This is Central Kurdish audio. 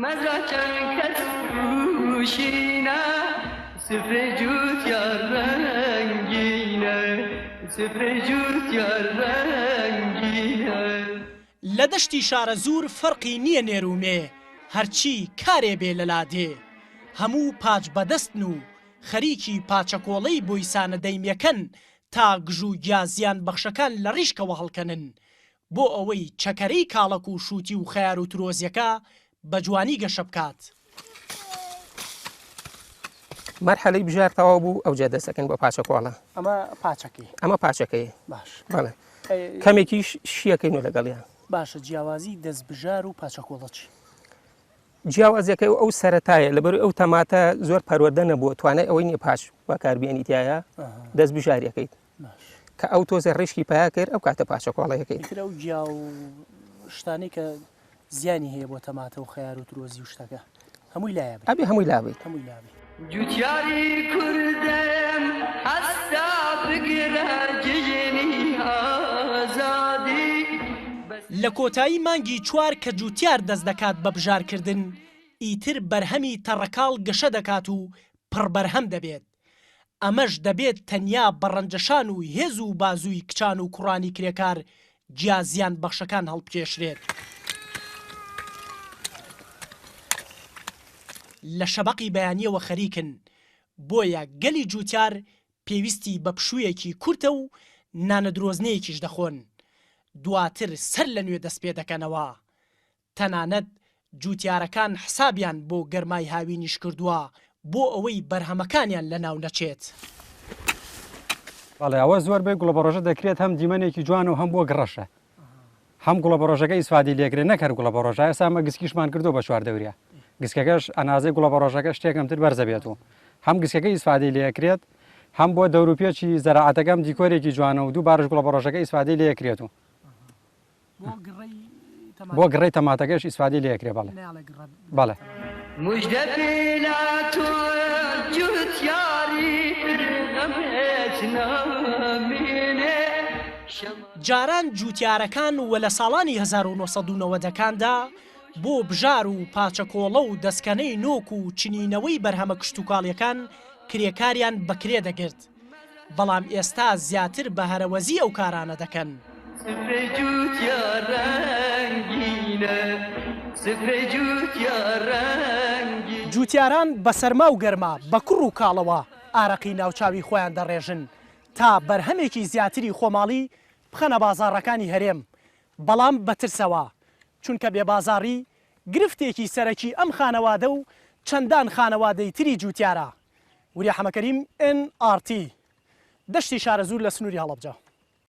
مەزرا چەند کەس پوشینە سفرە جووتیان ڕەنگینە سفرە جووتیان ڕەنگینە. لە دەشتی شارە زوور فەرقی نییە نێرومێ هەرچی کارێ بێ لە لادێ هەموو پاچ بەدەستن و خەریکی پاچەکۆڵەی بۆی سانە دەیمەکەن تا گژ و گیازیان بەخشەکان لە ڕیشکەوە هەڵکەنن بۆ ئەوەی چەکەرەی کاڵەک و شووتی و خەیار و ترۆزیەکە بە جوانی گەشە بکات. مەرحەلەی بژار تەواو بوو ئەوجا دەستەکەن بە پاچەکۆڵە. ئەمە پاچەکەی باش بەڵێ کەمێکی شیەکەین و لەگەڵیان. باشە جیاوازی دەستبژار و پاچەکۆڵەچی جیاوازەکەی ئەو سەرەتایە لەبەر ئەو تەماتە زۆر پەروەردە نەبووە توانای ئەوەی نییە پاش بەکاربیێنی تایە دەست بژاریەکەیت کە ئەو تۆزە ڕێشکی پیا کرد ئەو کاتە پاچەکۆڵەکەیت. و جیا و شتانی کە زیانی هەیە بۆ تەماتە و خەیار و درۆزی و شتەکە هەمووی لایە ئەبێ هەمووی لابێت. جوتیاری کوردم هەستا بگرە جژنی ئازادی. لە کۆتایی مانگی 4 کە جوتیار دەست دەکات بە بژارکردن ئیتر بەرهەمی تەڕەکاڵ گەشە دەکات و پڕبەرهەم دەبێت. ئەمەش دەبێت تەنیا بەڕەنجەشان و هێز و بازووی کچان و کوڕانی کرێکار گیازیان بەخشەکان هەڵبکێشرێت. لە شەبەقی بەیانیەوە خەریکن بۆیە گەلی جوتیار پێویستی بە پشوویەکی کورتە و نانە درۆزنەیەکیش دەخۆن. دواتر سەر لە نوێ دەست پێ دەکەنەوە. تەنانەت جوتیارەکان حسابیان بۆ گەرمای هاوینیش کردووە بۆ ئەوەی بەرهەمەکانیان لە ناو نەچێت. بەڵێ ئەوە زۆر بێ گوڵە بەڕۆژە دەکرێت هەم دیمەنێکی جوان و هەم بۆ گڕەشە هەم گوڵە بەڕۆژەکە ئیسفادی لێکرێت نەکرد گوڵە بەڕۆژە ئێستا گسکیشمان کردو بە چوار دەورە گسکەکەش ئەنازەی گوڵە بەڕۆژەکە شتێکم تر بەرزە بێت و هەم گسکەکە ئیسفادی لێکرێت هەم بۆ دەوروپێکی زەراعەتەکەم دیکۆرێکی جوانە و دوو بارش گوڵە بەڕۆژەکە ئیسفادی لێکرێت و بۆ گڕی تەماتەکەش ئیسفادی لێکرێت. بەڵێ مژدە پێلا تۆ جوتیاری ئەمێت نامێنێ. جاران جوتیارەکان وە لە ساڵانی 1990دەکاندا بۆ بژار و پاچەکۆڵە و دەستکەنەی نۆک و چنینەوەی بەرهەمە کشتتوکاڵیەکان کرێکاریان بەکرێ دەگرت بەڵام ئێستا زیاتر بە هەرەوەزی ئەو کارانە دەکەن. جوتیاران بە سەرما و گەرما بە کوڕ و کاڵەوە ئارەقی ناوچاوی خۆیان دەڕێژن تا بەرهەمێکی زیاتری خۆماڵی بخەنە بازاڕەکانی هەرێم بەڵام بەترسەوە چونکە بێبازاڕی گرفتێکی سەرەکی ئەم خانەوادە و چەندان خانەوادەی تری جوتیارە. وریە حەمەکەریم NRT دەشتی شارە زوور لە سنووری هەڵەبجە.